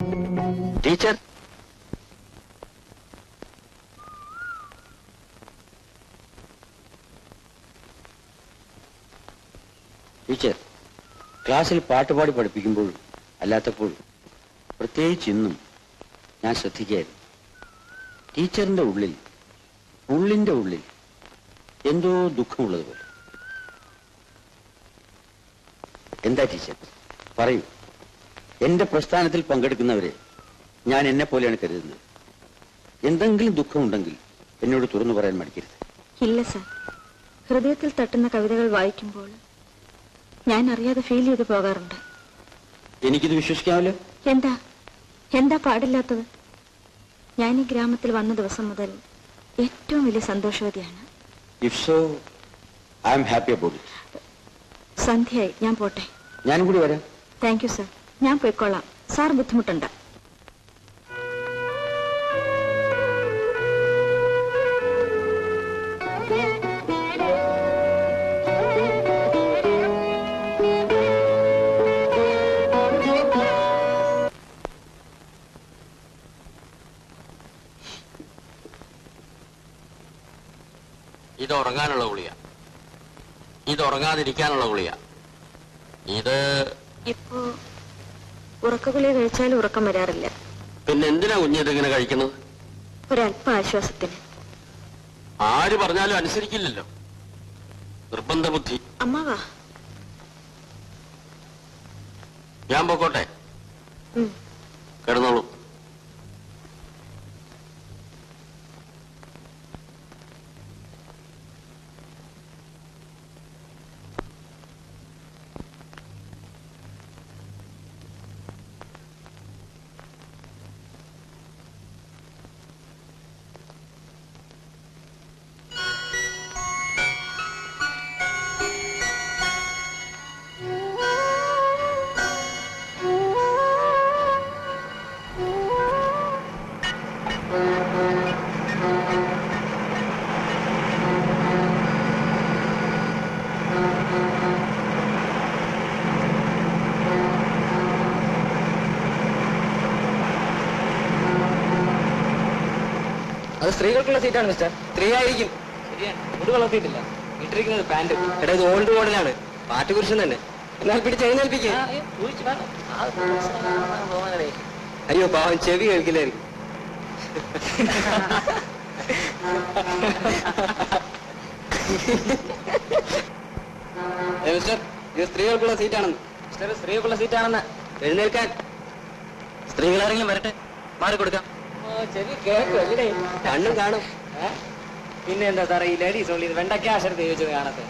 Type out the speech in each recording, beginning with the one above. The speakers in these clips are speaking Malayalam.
ടീച്ചർ, ടീച്ചർ ക്ലാസ്സിൽ പാട്ടുപാടി പഠിപ്പിക്കുമ്പോഴും അല്ലാത്തപ്പോഴും പ്രത്യേകിച്ച് ഇന്നും ഞാൻ ശ്രദ്ധിക്കുകയായിരുന്നു. ടീച്ചറിന്റെ ഉള്ളിന്റെ ഉള്ളിൽ എന്തോ ദുഃഖമുള്ളതുപോലെ. എന്താ ടീച്ചർ പറയൂ. എന്റെ പ്രസ്ഥാനത്തിൽ പങ്കെടുക്കുന്നവരെ ഞാൻ എന്നെ പോലെയാണ് കരുതുന്നത്. എന്തെങ്കിലും ദുഃഖമുണ്ടെങ്കിൽ എന്നോട് തുറന്നു പറയാൻ മടിക്കരുത്. ഇല്ല സർ, ഹൃദയത്തിൽ തട്ടുന്ന കവിതകൾ വായിക്കുമ്പോൾ ഞാൻ അറിയാതെ ഫീൽ ചെയ്ത് പോകാറുണ്ട്. എനിക്കിത് വിശ്വസിക്കാമല്ലോ. എന്താ പാടില്ലാത്തത്? ഞാൻ ഈ ഗ്രാമത്തിൽ വന്ന ദിവസം മുതൽ ഏറ്റവും വലിയ സന്തോഷവതിയാണ്. If so I am happy about it. സന്ധ്യയായി, ഞാൻ പോട്ടെ. ഞാനും കൂടി വരാം. താങ്ക് യു സർ, ഞാൻ പോയിക്കോളാം. സാർ ബുദ്ധിമുട്ടുണ്ട്. ഇത് ഉറങ്ങാനുള്ള ഗുളിക, ഇത് ഉറങ്ങാതിരിക്കാനുള്ള ഗുളിക. ഇത് ഇപ്പോ ഉറക്കഗുളിക കഴിച്ചാൽ ഉറക്കം വരാറില്ല. പിന്നെ എന്തിനാ കുഞ്ഞിതിങ്ങനെ കഴിക്കുന്നത്? ഒരല്പ ആശ്വാസത്തിന്. ആര് പറഞ്ഞാലും അനുസരിക്കില്ലല്ലോ, നിർബന്ധ ബുദ്ധി. അമ്മാവാ, ഞാൻ പൊക്കോട്ടെ? കിടന്നോളൂ. അത് സ്ത്രീകൾക്കുള്ള സീറ്റാണ് മിസ്റ്റർ. സ്ത്രീ ആയിരിക്കും. ഒരു കളർ സീറ്റില്ല. ഇട്ടിരിക്കുന്നത് പാന്റ്. എടാ, ഇത് ഓൾഡ് മോഡലാണ്. പാട്ടുകുരിശൻ തന്നെ. എന്നാൽ പിടിച്ച് എഴുന്നേൽപ്പിക്കേ. അയ്യോ പാവം, ചെവി കേൾക്കില്ലായിരിക്കും. മിസ്റ്റർ, ഇത് സ്ത്രീകൾക്കുള്ള സീറ്റാണെന്ന്. മിസ്റ്റർ, സ്ത്രീകൾക്കുള്ള സീറ്റാണെന്ന്. എഴുന്നേൽക്കാൻ. സ്ത്രീകളാരെങ്കിലും വരട്ടെ, മാറിക്കൊടുക്കാം. ചെവി കേൾക്കുമല്ലേ? കണ്ണും കാണും. പിന്നെ എന്താ സാറേ ഈ ലേഡീസ് ഓൺലി വെണ്ടയ്ക്ക അക്ഷരത്തെ ചോദിച്ചത് കാണത്തെ?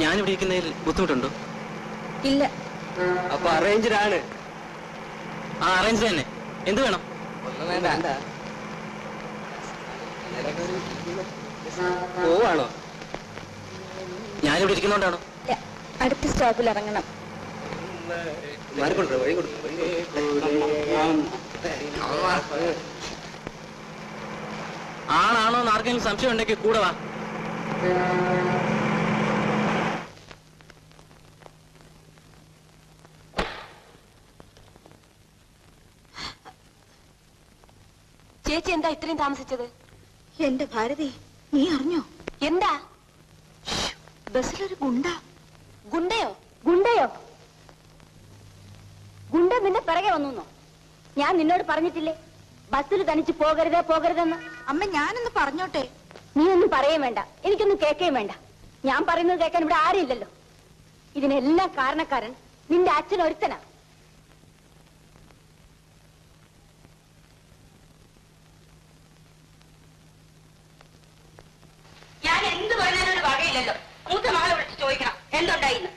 ഞാനിവിടെ ഇരിക്കുന്നതിൽ ബുദ്ധിമുട്ടുണ്ടോ? ഇല്ല. അപ്പൊ അറേഞ്ച്ഡാണ്. ആ, അറേഞ്ച് തന്നെ. എന്ത് വേണം? ഒന്നും വേണ്ട. പോവാണോ? ഞാനിവിടെ ഇരിക്കുന്നോണ്ടാണോ? അടുത്ത സ്റ്റോപ്പിൽ ഇറങ്ങണം. വഴി കൊടുക്കും. ആണാണോ എന്ന് ആർക്കെങ്കിലും സംശയം ഉണ്ടെങ്കിൽ കൂടെ വാ. ചേച്ചി എന്താ ഇത്രയും താമസിച്ചത്? എന്റെ ഭാരതി, നീ അറിഞ്ഞോ? എന്താ? ബസ്സിലൊരു ഗുണ്ടയോ? ഗുണ്ട നിന്നെ പിറകെ വന്നു. ഞാൻ നിന്നോട് പറഞ്ഞിട്ടില്ലേ ബസ്സിൽ തനിച്ച് പോകരുതെന്ന്? അമ്മ, ഞാനൊന്ന് പറഞ്ഞോട്ടെ? നീ ഒന്നും പറയുകയും വേണ്ട, എനിക്കൊന്നും കേൾക്കുകയും വേണ്ട. ഞാൻ പറയുന്നത് കേൾക്കാൻ ഇവിടെ ആരുമില്ലല്ലോ. ഇതിനെല്ലാം കാരണക്കാരൻ നിന്റെ അച്ഛൻ ഒരുത്തനാ. ഞാൻ എന്ത് പറഞ്ഞാലും വകയില്ലല്ലോ. മൂത്ത മകളെ വിളിച്ച് ചോദിക്കണം എന്തുണ്ടായിന്ന്.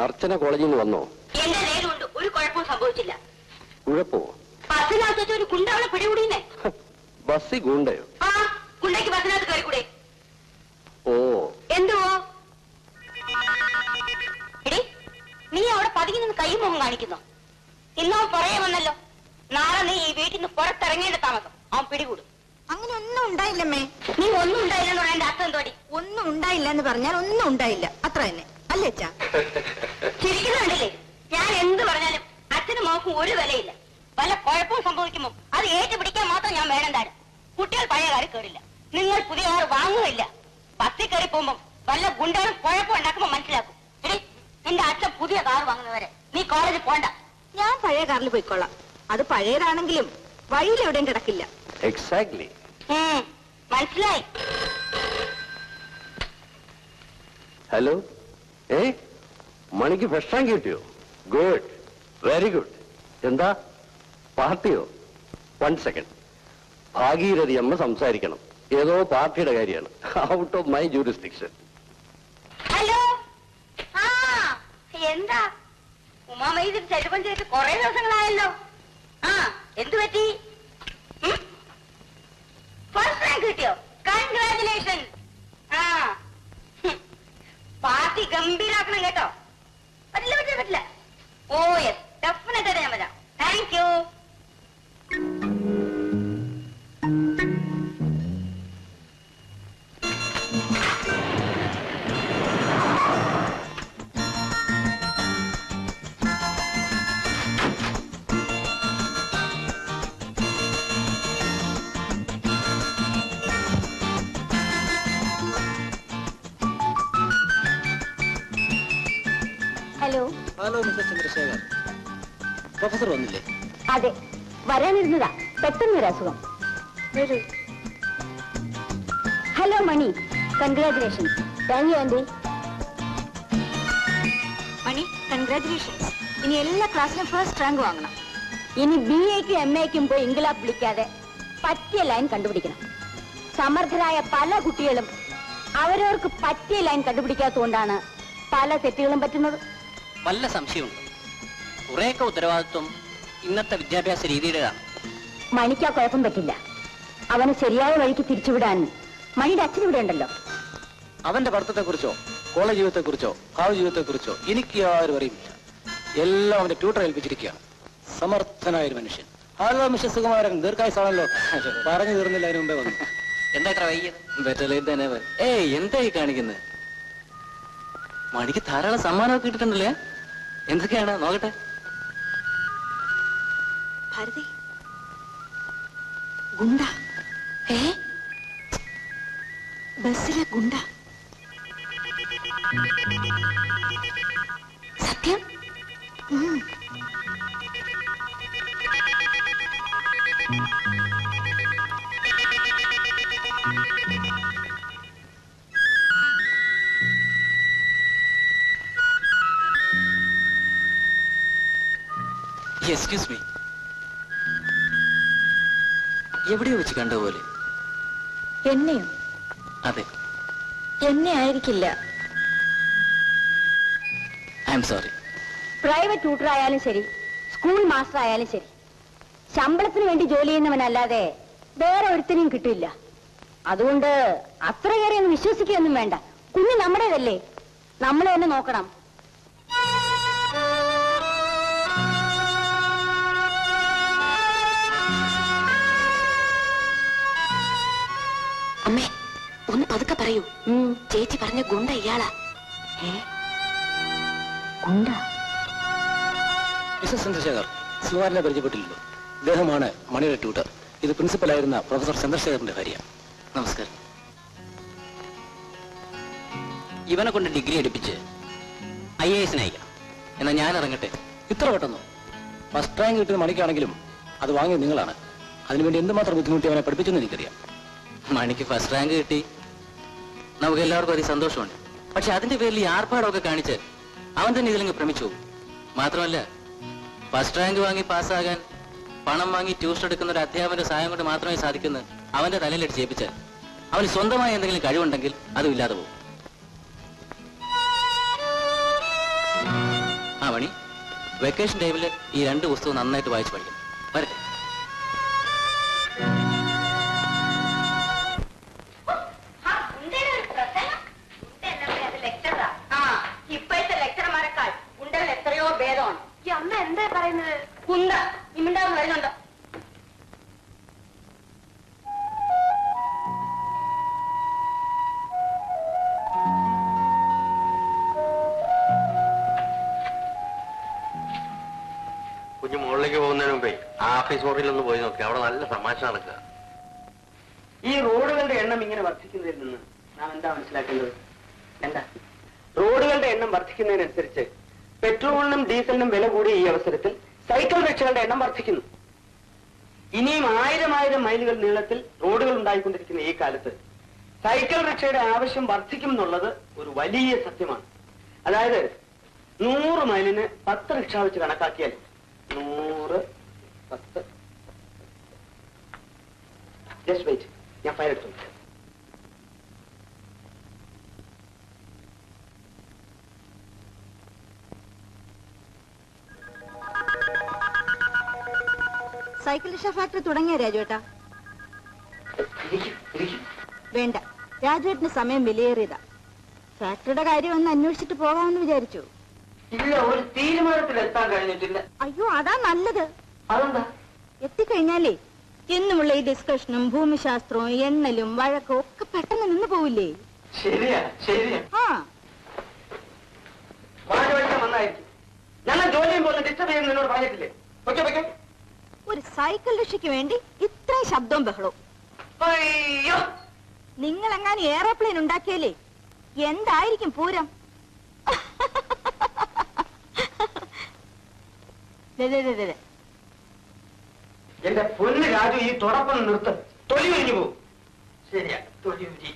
അർച്ചന കോളേജിൽ നിന്ന് വന്നോ? എന്റെ നേരമുണ്ട്, ഒരു കുഴപ്പവും സംഭവിച്ചില്ല. കുഴപ്പമോ? ബസ്സിനകത്ത് ഒരു കുണ്ടവളെ പിടികൂടിയെന്നേ. ബസ്സി ഗുണ്ടയോ? ആ, കുണ്ടയ്ക്ക് ബസ്സിനകത്ത് കയറിക്കൂടെ? ഓ, എന്തുവോ? എടി, നീ അവിടെ പതുങ്ങി നിന്ന് കൈ മുഖം കാണിക്കുന്നോ? ഇന്നോ പുറകെ വന്നല്ലോ. നാളെ നീ ഈ വീട്ടിൽ നിന്ന് പുറത്തിറങ്ങേണ്ട താമസം അവൻ പിടികൂടും. അങ്ങനെ ഒന്നും ഉണ്ടായില്ലമ്മേ. നീ ഒന്നും ഉണ്ടായില്ലെന്ന് പറയാൻ അർത്ഥം എന്തോടി? ഒന്നും ഉണ്ടായില്ല എന്ന് പറഞ്ഞാൽ ഒന്നും ഉണ്ടായില്ല, അത്ര തന്നെ അല്ലേ അച്ഛാ? ചിരിക്കുന്നുണ്ടല്ലേ? ഞാൻ എന്ത് പറഞ്ഞാലും അച്ഛനും മോക്കും ഒരു വിലയില്ല. വല്ല കുഴപ്പവും സംഭവിക്കുമ്പോ അത് ഏറ്റുപിടിക്കാൻ മാത്രം ഞാൻ വേണം താനും. കുട്ടികൾ പഴയ കാര്യം കയറില്ല, നിങ്ങൾ പുതിയ കാർ വാങ്ങുകയില്ല. ബസ്സിൽ കയറി പോകുമ്പോ വല്ല ഗുണ്ടകളും കുഴപ്പം ഉണ്ടാക്കുമ്പോ മനസ്സിലാക്കും. എടി, നിന്റെ അച്ഛൻ പുതിയ കാർ വാങ്ങുന്നവരെ നീ കോളേജിൽ പോണ്ട. ഞാൻ പഴയ കാറിൽ പോയിക്കൊള്ളാം. അത് പഴയതാണെങ്കിലും വഴിയിൽ എവിടെയും കിടക്കില്ല. എക്സാക്ട്ലി. മനസ്സിലായി. ഹലോ, മണിക്ക് ഫസ്റ്റ് റാങ്ക് കിട്ടിയോ? Good, very good. എന്താ പാർട്ടിയോ? 1 സെക്കൻഡ്. ഭാഗീരഥി അമ്മ സംസാരിക്കണം. ഏതോ പാർട്ടിയുടെ കാര്യമാണ്. Out of my jurisdiction. Hello, ആ എന്താ ഉമാമൈദിൽ ചെലപ്പം ചെയ്തിട്ട് കുറെ ദിവസങ്ങളായല്ലോ. ആ എന്തു പറ്റി? ഫസ്റ്റ് റാങ്ക് കിട്ടിയോ? കൺഗ്രാറ്റുലേഷൻ. ആ പാർട്ടി ഗംഭീരാക്കണം കേട്ടോ. പറ്റില്ല പറ്റില്ല പറ്റില്ല. ഓ യെസ്, ഡെഫിനറ്റ് ഞാൻ വരാം. Thank you. Hello. Hello mister Chandrasekhar, professor വന്നില്ലേ? അതെ, വരാനിരുന്നതാ. പെട്ടെന്നൊരു അസുഖം. വരൂ. Hello Mani, congratulations. Thank you aunty. Mani, congratulations. ഇനി എല്ലാ ക്ലാസ്സിലും ഫസ്റ്റ് റാങ്ക് വാങ്ങണം. ഇനി BA-ക്കും MA-ക്കും പോയി ഇംഗ്ലാബ് വിളിക്കാതെ പറ്റിയ ലൈൻ കണ്ടുപിടിക്കണം. സമർത്ഥരായ പല കുട്ടികളും അവരവർക്ക് പറ്റിയ ലൈൻ കണ്ടുപിടിക്കാത്തതുകൊണ്ടാണ് പല തെറ്റുകളും പറ്റുന്നത്. വല്ല സംശയമുണ്ട്. കുറേയൊക്കെ ഉത്തരവാദിത്വം ഇന്നത്തെ വിദ്യാഭ്യാസ രീതിയുടേതാണ്. മണിക്ക് ആ കുഴപ്പം പറ്റില്ല. അവന് ശരിയായ വഴിക്ക് തിരിച്ചുവിടാൻ മണിയുടെ അച്ഛൻ ഇവിടെ ഉണ്ടല്ലോ. അവന്റെ പഠിത്തത്തെക്കുറിച്ചോ കോളേജ് ജീവിതത്തെക്കുറിച്ചോ ഭാവി ജീവിതത്തെക്കുറിച്ചോ എനിക്ക് ആരും അറിയില്ല. എല്ലാം അവന്റെ ട്യൂട്ടർ ഏൽപ്പിച്ചിരിക്കുകയാണ്. സമർത്ഥനായ ഒരു മനുഷ്യൻ. ഹലോ മിസ്റ്റർ സുകുമാരൻ, ദീർഘായുസാണല്ലോ. പറഞ്ഞു തീർന്നില്ല, അതിന് മുമ്പേ വന്നു. എന്താ ഇത്ര വൈകിയത്? തന്നെ. എന്തായി കാണിക്കുന്നത്? മണിക്ക് ധാരാളം സമ്മാനമൊക്കെ കിട്ടിട്ടുണ്ടല്ലേ? എന്തൊക്കെയാണ് നോക്കട്ടെ. ഭാരതി, ഗുണ്ട. ബസ്സിലെ ഗുണ്ട. സത്യം? എക്സ്ക്യൂസ് മീ, എവിടെയോ വെച്ച് കണ്ടതുപോലെ. എന്നെയോ? അതെ. എന്നെ ആയിരിക്കില്ല. I am sorry. Private tutor ആയാലും ശരി, സ്കൂൾ മാസ്റ്റർ ആയാലും ശരി, ശമ്പളത്തിന് വേണ്ടി ജോലി ചെയ്യുന്നവനല്ലാതെ വേറെ ഒരുത്തനെയും കിട്ടില്ല. അതുകൊണ്ട് അത്രയേറെ ഒന്ന് വിശ്വസിക്കുകയൊന്നും വേണ്ട. കുഞ്ഞ് നമ്മുടേതല്ലേ, നമ്മൾ തന്നെ നോക്കണം. അമ്മേ, ഒന്ന് പതുക്കെ പറയൂ. ചേച്ചി പറഞ്ഞ ഗുണ്ട ഇയാളാ. ഗുണ്ട? മിസ്റ്റർ ചന്ദ്രശേഖർ, സുകുമാരനെ പരിചയപ്പെട്ടില്ലല്ലോ. ഇദ്ദേഹമാണ് മണിയുടെ ട്യൂട്ടർ. ഇത് പ്രിൻസിപ്പലായിരുന്ന പ്രൊഫസർ ചന്ദ്രശേഖറിന്റെ ഭാര്യ. നമസ്കാരം. ഇവനെ കൊണ്ട് ഡിഗ്രി എടുപ്പിച്ച് IAS അയക്കണം. എന്നാ ഞാൻ ഇറങ്ങട്ടെ. ഇത്ര പെട്ടെന്നോ? ഫസ്റ്റ് റാങ്ക് കിട്ടിയത് മണിക്കാണെങ്കിലും അത് വാങ്ങിയത് നിങ്ങളാണ്. അതിനുവേണ്ടി എന്തുമാത്രം ബുദ്ധിമുട്ടി അവനെ പഠിപ്പിച്ചെന്ന് എനിക്കറിയാം. മണിക്ക് ഫസ്റ്റ് റാങ്ക് കിട്ടി, നമുക്ക് എല്ലാവർക്കും അതി സന്തോഷമുണ്ട്. പക്ഷെ അതിന്റെ പേരിൽ ഈ ആർഭാടമൊക്കെ കാണിച്ച് അവൻ തന്നെ ഇതിലങ്ങ് ഭ്രമിച്ചു. മാത്രമല്ല, ഫസ്റ്റ് റാങ്ക് വാങ്ങി പാസ്സാകാൻ പണം വാങ്ങി ട്യൂഷൻ എടുക്കുന്ന ഒരു അധ്യാപകന്റെ സഹായം കൊണ്ട് മാത്രമേ സാധിക്കുന്നത് അവന്റെ തലയിലടിച്ച് ചെയ്യിപ്പിച്ചാൽ അവന് സ്വന്തമായി എന്തെങ്കിലും കഴിവുണ്ടെങ്കിൽ അതും ഇല്ലാതെ പോകും. ആ മണി, വെക്കേഷൻ ടൈമിൽ ഈ 2 പുസ്തകം നന്നായിട്ട് വായിച്ച് പഠിക്കണം. വരട്ടെ. ഇപ്പോഴത്തെ ലെക്ചർമാരെക്കാൾ ഗുണ്ടകൾ എത്രയോ ഭേദമാണ്. ഈ അമ്മ എന്താ പറയുന്നത്? ഗുണ്ട ഇമിണ്ടാവും വരുന്നുണ്ടോ? കുഞ്ഞു മുകളിലേക്ക് പോകുന്നതിന് മുമ്പേ ആ ഓഫീസ് മുറിയിൽ ഒന്ന് പോയി നോക്കി. അവിടെ നല്ല തമാശ നടക്കുക. ഈ റോഡുകളുടെ എണ്ണം ഇങ്ങനെ വർദ്ധിക്കുന്നതിൽ നിന്ന് നാം എന്താ മനസ്സിലാക്കേണ്ടത്? എന്താ? റോഡുകളുടെ എണ്ണം വർദ്ധിക്കുന്നതിനനുസരിച്ച് പെട്രോളിനും ഡീസലിനും വില കൂടിയ ഈ അവസരത്തിൽ സൈക്കിൾ റിക്ഷകളുടെ എണ്ണം വർദ്ധിക്കുന്നു. ഇനിയും 1000 മൈലുകൾ നീളത്തിൽ റോഡുകൾ ഉണ്ടായിക്കൊണ്ടിരിക്കുന്ന ഈ കാലത്ത് സൈക്കിൾ റിക്ഷയുടെ ആവശ്യം വർദ്ധിക്കും എന്നുള്ളത് ഒരു വലിയ സത്യമാണ്. അതായത് 100 മൈലിന് 10 റിക്ഷ വെച്ച് കണക്കാക്കിയാൽ 100 10 ജസ്റ്റ് വെയിറ്റ്, ഞാൻ ഫയൽ എടുത്തു. സൈക്കിൾ റിക്ഷ ഫാക്ടറി തുടങ്ങിയ രാജുവേട്ടാ? വേണ്ട, രാജുവേട്ടിന് സമയം വിലയേറിയതാ. ഫാക്ടറിയുടെ കാര്യം ഒന്ന് അന്വേഷിച്ചിട്ട് പോകാമെന്ന് വിചാരിച്ചു. ഇല്ല, ഒരു തീരുമാനത്തിൽ എത്താൻ കഴിഞ്ഞിട്ടില്ല. അയ്യോ, അതാ നല്ലത്. അതെന്താ? എത്തിക്കഴിഞ്ഞാലേ എന്നുമുള്ള ഈ ഡിസ്കഷനും ഭൂമിശാസ്ത്രവും എണ്ണലും വഴക്കും ഒക്കെ പെട്ടെന്ന് നിന്ന് പോവില്ലേ? ശരിയാ ശരിയാ. ആ, നന്നായിരിക്കും. ഞങ്ങൾ ജോലിയും പോലെ ഡിസ്റ്റർബ് ചെയ്യുന്ന നിന്നോട് പറഞ്ഞിട്ടില്ലേ? ഓക്കെ. ഒരു സൈക്കിൾ രക്ഷയ്ക്ക് വേണ്ടി ഇത്രയും ശബ്ദവും ബഹളവും. അയ്യോ, നിങ്ങൾ എങ്ങാനും എയറോപ്ലെയിൻ ഉണ്ടാക്കിയാലേ എന്തായിരിക്കും പൂരം? എന്റെ പൊന്ന് രാജു, ഈ തുടക്കം നിർത്ത്. തൊലി ഉരിഞ്ഞു പോകും. ശരിയാ, തൊലി ഉരി.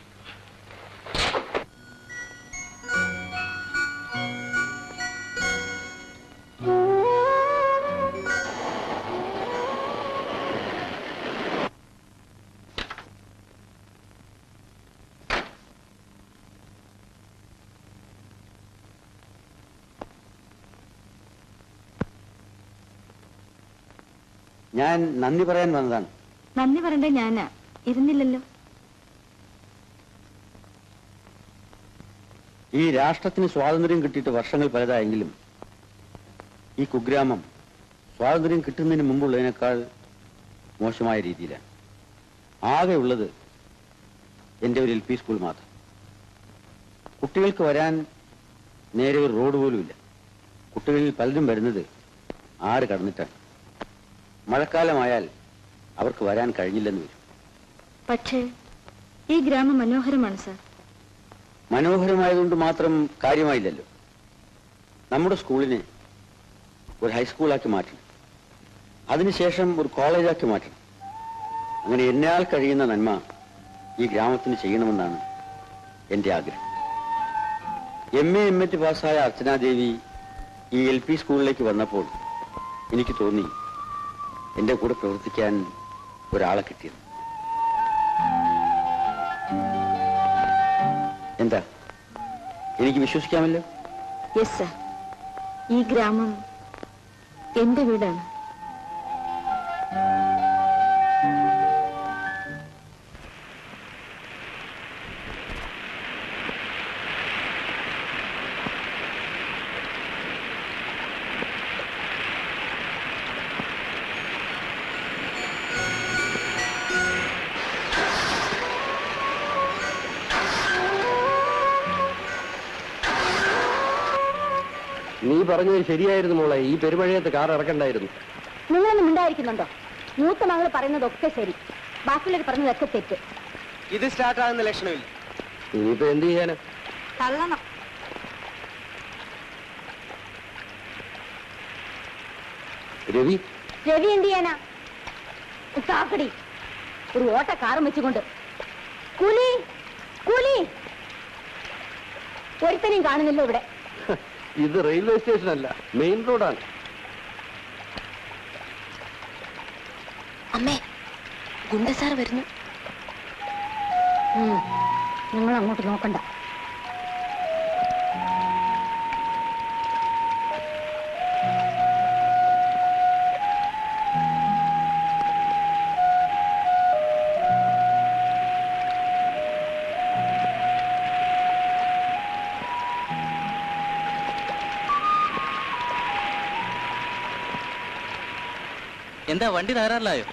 ഞാൻ നന്ദി പറയാൻ വന്നതാണ്. നന്ദി പറയണ്ടേ ഞാനാ, ഇരുന്നില്ലല്ലോ. ഈ രാഷ്ട്രത്തിന് സ്വാതന്ത്ര്യം കിട്ടിയിട്ട് വർഷങ്ങൾ പലതായെങ്കിലും ഈ കുഗ്രാമം സ്വാതന്ത്ര്യം കിട്ടുന്നതിന് മുമ്പുള്ളതിനേക്കാൾ മോശമായ രീതിയിലാണ്. ആകെ ഉള്ളത് എൻ്റെ ഒരു LP സ്കൂൾ മാത്രം. കുട്ടികൾക്ക് വരാൻ നേരെ ഒരു റോഡ് പോലുമില്ല. കുട്ടികളിൽ പലരും വരുന്നത് 6 കടന്നിട്ടാണ്. മഴക്കാലമായാൽ അവർക്ക് വരാൻ കഴിഞ്ഞില്ലെന്ന് വരും. പക്ഷേ ഈ ഗ്രാമം മനോഹരമാണ് സാർ. മനോഹരമായതുകൊണ്ട് മാത്രം കാര്യമായില്ലല്ലോ. നമ്മുടെ സ്കൂളിനെ ഒരു ഹൈസ്കൂളാക്കി മാറ്റണം. അതിനുശേഷം ഒരു കോളേജാക്കി മാറ്റണം. അങ്ങനെ എന്നാൽ കഴിയുന്ന നന്മ ഈ ഗ്രാമത്തിന് ചെയ്യണമെന്നാണ് എൻ്റെ ആഗ്രഹം. MA MT പാസ്സായ അർച്ചനാദേവി ഈ LP സ്കൂളിലേക്ക് വന്നപ്പോൾ എനിക്ക് തോന്നി എന്റെ കൂടെ പ്രവർത്തിക്കാൻ ഒരാളെ കിട്ടിയത്. എന്താ, എനിക്ക് വിശ്വസിക്കാമല്ലോ? യെസ് സർ, ഈ ഗ്രാമം എന്റെ വീടാണ്. നീ പറഞ്ഞത് ശരിയായിരുന്നു മോളെ. ഈ പെരുമഴയത്ത് കാർ ഇറക്കണ്ടായിരുന്നു. നിങ്ങളൊന്നും ഉണ്ടായിരിക്കുന്നുണ്ടോ? മൂത്ത മകൾ പറയുന്നതൊക്കെ ശരി, ബാക്കിയുള്ളവർ പറഞ്ഞതൊക്കെ തെറ്റ്. ഇത് സ്റ്റാർട്ട് ആകുന്ന ലക്ഷണമില്ല. ഇനിയിപ്പോ എന്ത് ചെയ്യാനാ? തള്ളണം. രവി എന്ത് ചെയ്യാനാ? കാക്കടി ഒരു ഓട്ട കാറും വെച്ചുകൊണ്ട് കൂലി കൂലി ഒരുത്തനെയും കാണുന്നില്ല ഇവിടെ. ഇത് റെയിൽവേ സ്റ്റേഷൻ അല്ല, മെയിൻ റോഡാണ്. അമ്മേ, ഗുണ്ടസാർ വരുന്നു. നിങ്ങൾ അങ്ങോട്ട് നോക്കണ്ട. എന്താ വണ്ടി തകരാറിലായോ?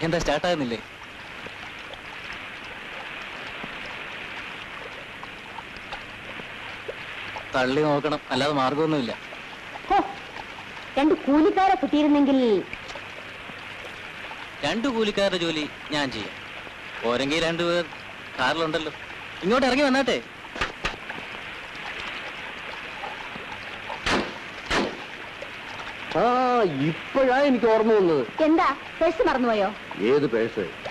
എന്താ സ്റ്റാർട്ടാകുന്നില്ലേ? തള്ളി നോക്കണം, അല്ലാതെ മാർഗമൊന്നുമില്ല. രണ്ട് കൂലിക്കാരെ കിട്ടിയിരുന്നെങ്കിൽ. രണ്ടു കൂലിക്കാരുടെ ജോലി ഞാൻ ചെയ്യാം. പോരെങ്കിൽ രണ്ടുപേർ കാറിലുണ്ടല്ലോ. ഇങ്ങോട്ട് ഇറങ്ങി വന്നാട്ടെ. ആ, ഇപ്പോഴാ എനിക്ക് ഓർമ്മ വന്നത്. എന്താ പേഴ്സ് മറന്നുപോയോ? ഏത് പേഴ്സ്?